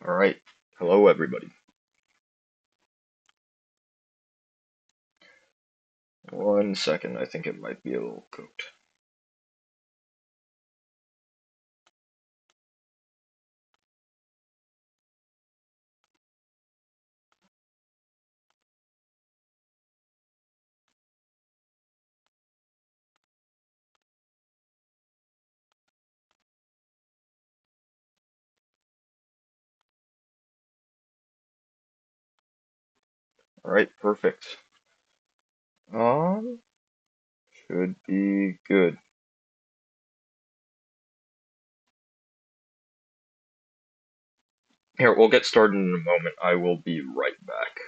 All right. Hello, everybody. One second. I think it might be a little cooked. All right. Perfect. Um, should be good. Here, we'll get started in a moment. I will be right back.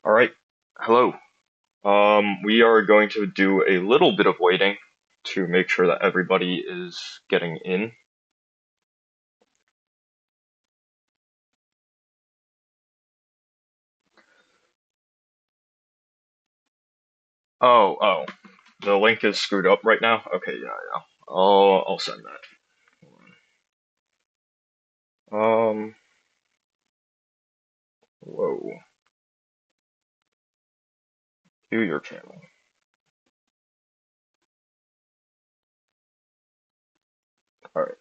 All right. Hello. We are going to do a little bit of waiting to make sure that everybody is getting in. Oh. The link is screwed up right now. Okay, yeah. I'll send that. Um, whoa. Do your channel. All right.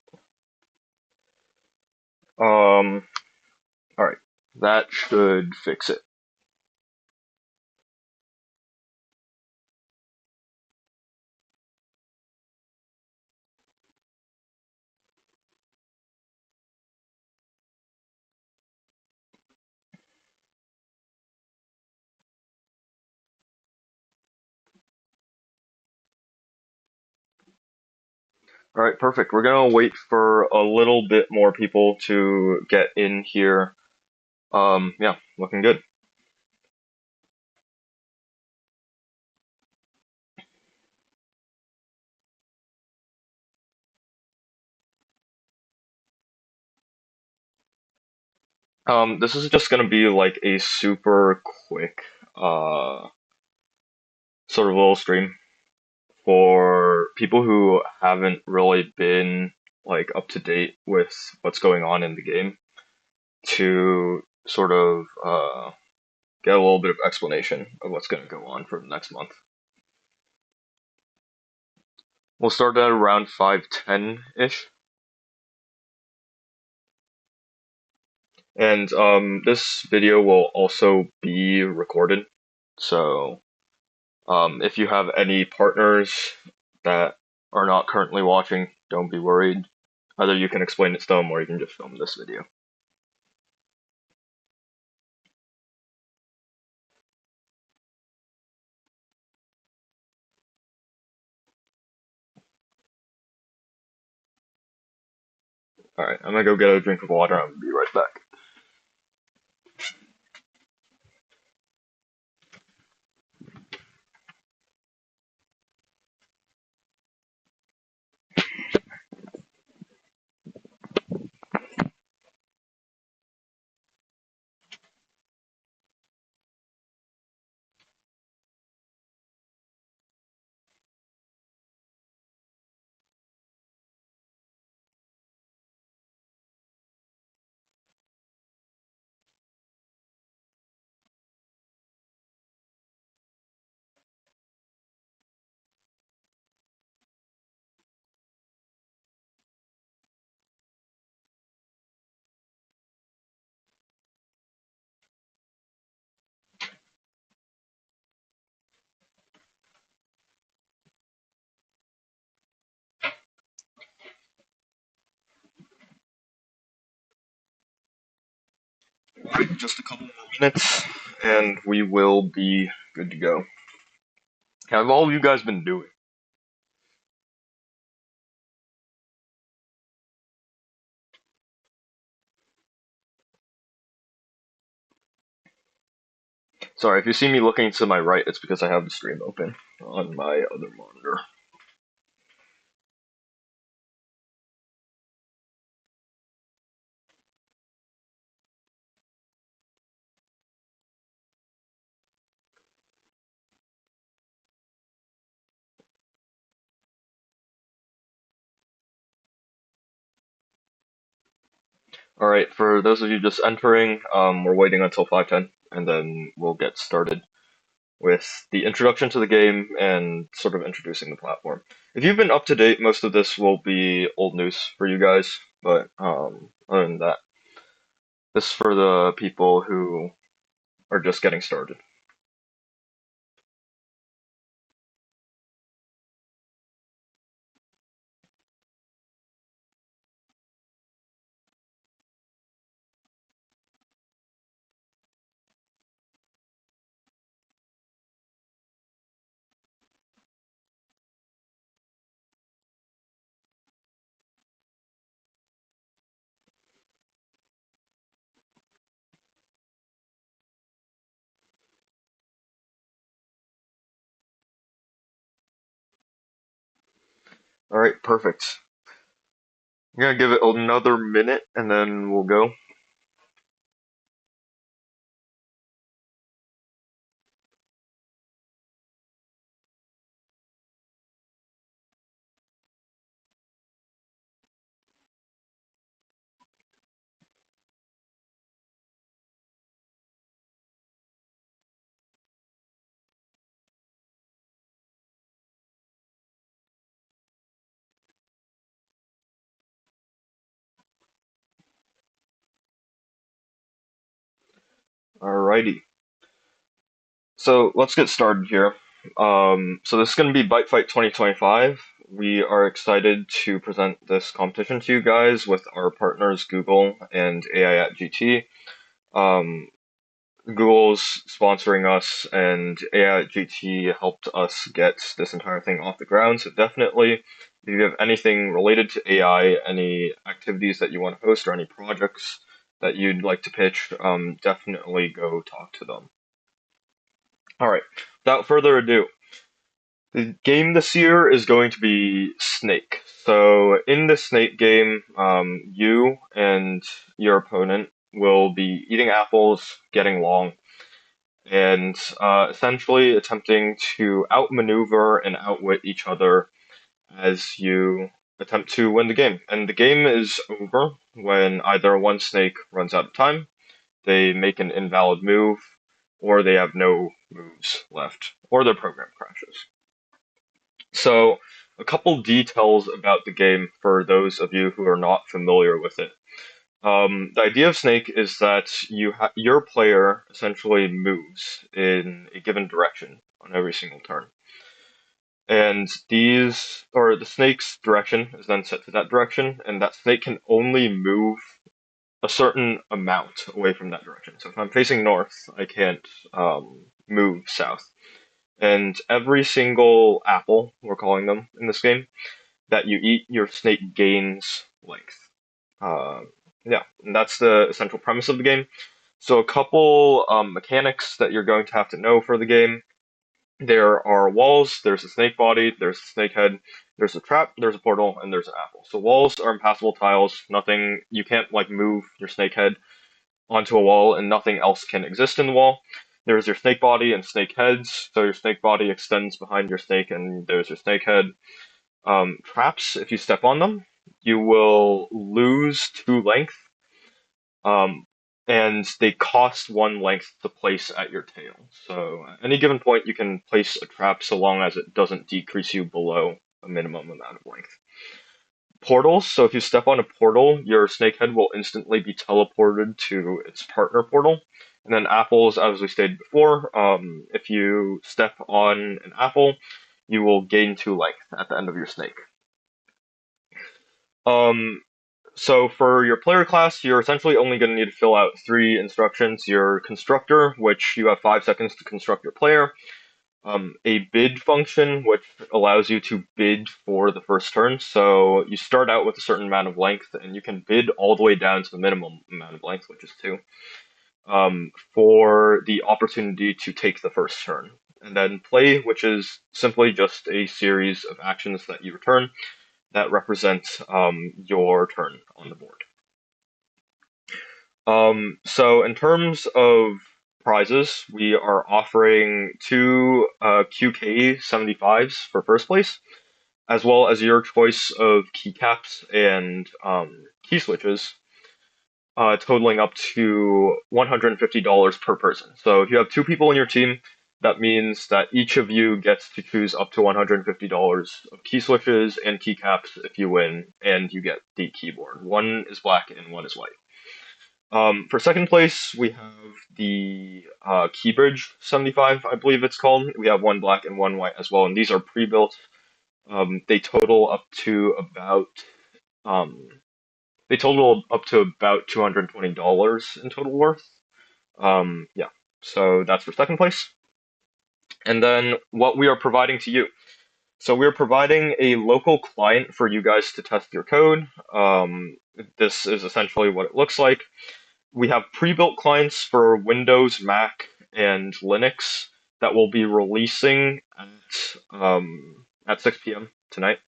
All right. That should fix it. All right, perfect. We're gonna wait for a little bit more people to get in here. Yeah, looking good. This is just gonna be like a super quick, uh, sort of little stream for people who haven't really been like up to date with what's going on in the game to sort of get a little bit of explanation of what's gonna go on for the next month. We'll start at around 5:10 ish. And this video will also be recorded. So if you have any partners that are not currently watching, don't be worried. Either you can explain it to them or you can just film this video. Alright, I'm gonna go get a drink of water. I'll be right back. Alright, just a couple more minutes, and we will be good to go. How have all of you guys been doing? Sorry, if you see me looking to my right, it's because I have the stream open on my other monitor. Alright, for those of you just entering, we're waiting until 5:10, and then we'll get started with the introduction to the game and sort of introducing the platform. If you've been up to date, most of this will be old news for you guys, but other than that, this is for the people who are just getting started. Alright, perfect. I'm gonna give it another minute and then we'll go. Alrighty. So let's get started here. So this is going to be ByteFight 2025. We are excited to present this competition to you guys with our partners Google and AI at GT. Um, Google's sponsoring us, and AI at GT helped us get this entire thing off the ground. So definitely, if you have anything related to AI, any activities that you want to host, or any projects that you'd like to pitch, definitely go talk to them. All right, without further ado, the game this year is going to be Snake. So in the Snake game, you and your opponent will be eating apples, getting long, and essentially attempting to outmaneuver and outwit each other as you attempt to win the game. And the game is over when either one snake runs out of time, they make an invalid move, or they have no moves left, or their program crashes. So, a couple details about the game for those of you who are not familiar with it. The idea of Snake is that your player essentially moves in a given direction on every single turn, and the snake's direction is then set to that direction, and that snake can only move a certain amount away from that direction. So if I'm facing north, I can't move south. And every single apple, we're calling them in this game, that you eat, your snake gains length. Uh, yeah, and that's the essential premise of the game. So a couple mechanics that you're going to have to know for the game. There are walls, there's a snake body, there's a snake head, there's a trap, there's a portal, and there's an apple. So walls are impassable tiles, nothing, you can't like move your snake head onto a wall and nothing else can exist in the wall. There's your snake body and snake heads, so your snake body extends behind your snake and there's your snake head. Traps, if you step on them, you will lose 2 length, um, and they cost 1 length to place at your tail. So at any given point, you can place a trap so long as it doesn't decrease you below a minimum amount of length. Portals, so if you step on a portal, your snakehead will instantly be teleported to its partner portal. And then apples, as we stated before, if you step on an apple, you will gain 2 length at the end of your snake. Um, So for your player class, you're essentially only going to need to fill out three instructions. Your constructor, which you have 5 seconds to construct your player. A bid function, which allows you to bid for the first turn. So you start out with a certain amount of length, and you can bid all the way down to the minimum amount of length, which is 2, for the opportunity to take the first turn. And then play, which is simply just a series of actions that you return that represent your turn on the board. So in terms of prizes, we are offering two QK 75s for first place, as well as your choice of keycaps and key switches, totaling up to $150 per person. So if you have 2 people in your team, that means that each of you gets to choose up to $150 of key switches and keycaps if you win, and you get the keyboard. One is black and one is white. For second place, we have the Keybridge 75, I believe it's called. We have one black and one white as well, and these are pre-built. They total up to about um, $220 in total worth. Yeah, so that's for second place. And then what we are providing to you. So we're providing a local client for you guys to test your code. This is essentially what it looks like. We have pre-built clients for Windows, Mac, and Linux that will be releasing at 6 p.m. tonight.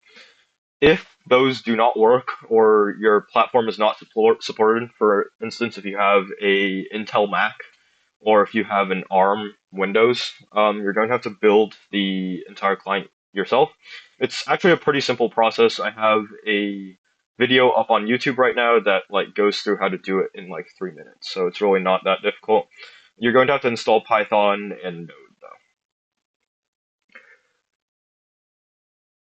If those do not work or your platform is not supported, for instance, if you have a Intel Mac or if you have an ARM Windows, you're going to have to build the entire client yourself. It's actually a pretty simple process. I have a video up on YouTube right now that like goes through how to do it in like 3 minutes. So it's really not that difficult. You're going to have to install Python and Node though.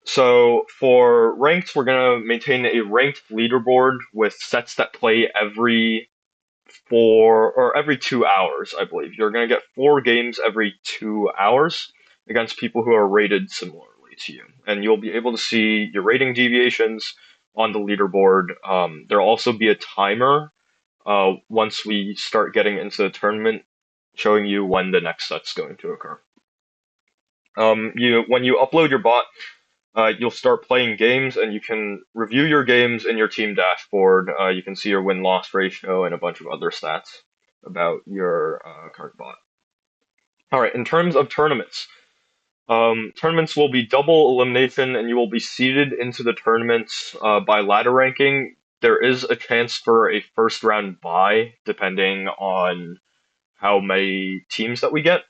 So for ranked, we're going to maintain a ranked leaderboard with sets that play every 2 hours, I believe. You're going to get 4 games every 2 hours against people who are rated similarly to you. And you'll be able to see your rating deviations on the leaderboard. There'll also be a timer once we start getting into the tournament, showing you when the next set's going to occur. When you upload your bot, you'll start playing games, and you can review your games in your team dashboard. You can see your win-loss ratio and a bunch of other stats about your current bot. All right, in terms of tournaments, tournaments will be double elimination, and you will be seeded into the tournaments by ladder ranking. There is a chance for a first round bye, depending on how many teams that we get.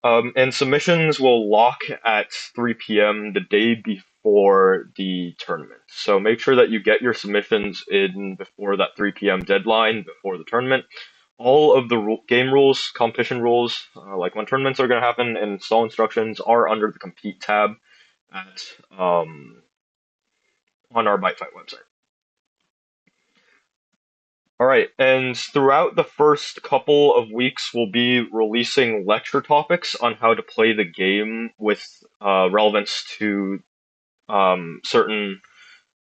And submissions will lock at 3 p.m. the day before the tournament. So make sure that you get your submissions in before that 3 p.m. deadline, before the tournament. All of the game rules, competition rules, like when tournaments are going to happen, and install instructions are under the Compete tab at on our ByteFight website. All right, and throughout the first couple of weeks, we'll be releasing lecture topics on how to play the game with relevance to certain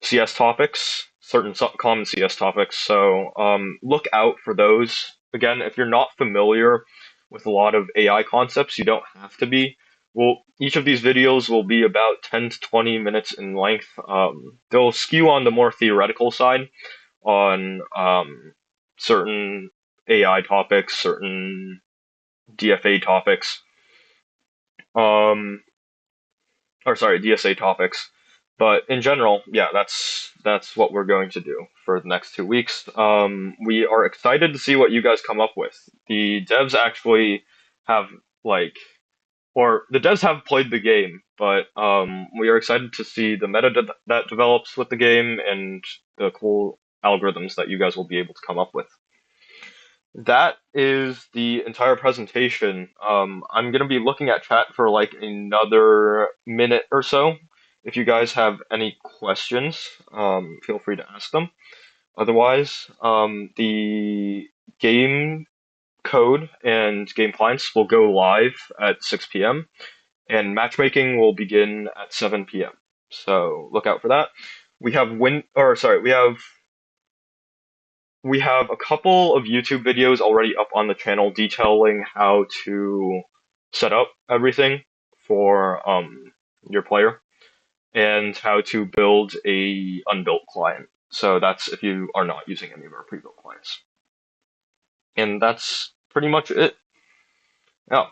CS topics, certain common CS topics. So look out for those. Again, if you're not familiar with a lot of AI concepts, you don't have to be. Well, each of these videos will be about 10 to 20 minutes in length. They'll skew on the more theoretical side on certain AI topics, certain DFA topics, DSA topics. But in general, yeah, that's what we're going to do for the next 2 weeks. We are excited to see what you guys come up with. The devs actually have the devs have played the game, but we are excited to see the meta that develops with the game and the cool algorithms that you guys will be able to come up with. That is the entire presentation. I'm going to be looking at chat for like another minute or so. If you guys have any questions, feel free to ask them. Otherwise, the game code and game clients will go live at 6 p.m. and matchmaking will begin at 7 p.m. So look out for that. We have we have a couple of YouTube videos already up on the channel detailing how to set up everything for your player and how to build a unbuilt client. So that's if you are not using any of our pre-built clients. And that's pretty much it. Yeah,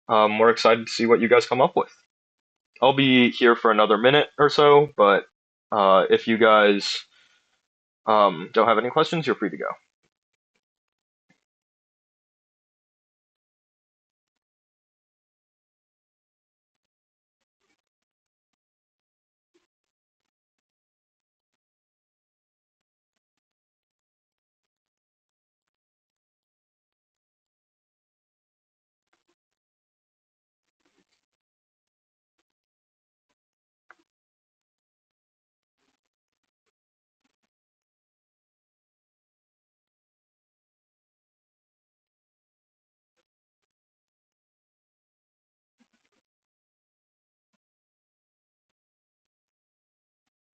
we're excited to see what you guys come up with. I'll be here for another minute or so, but if you guys don't have any questions, you're free to go.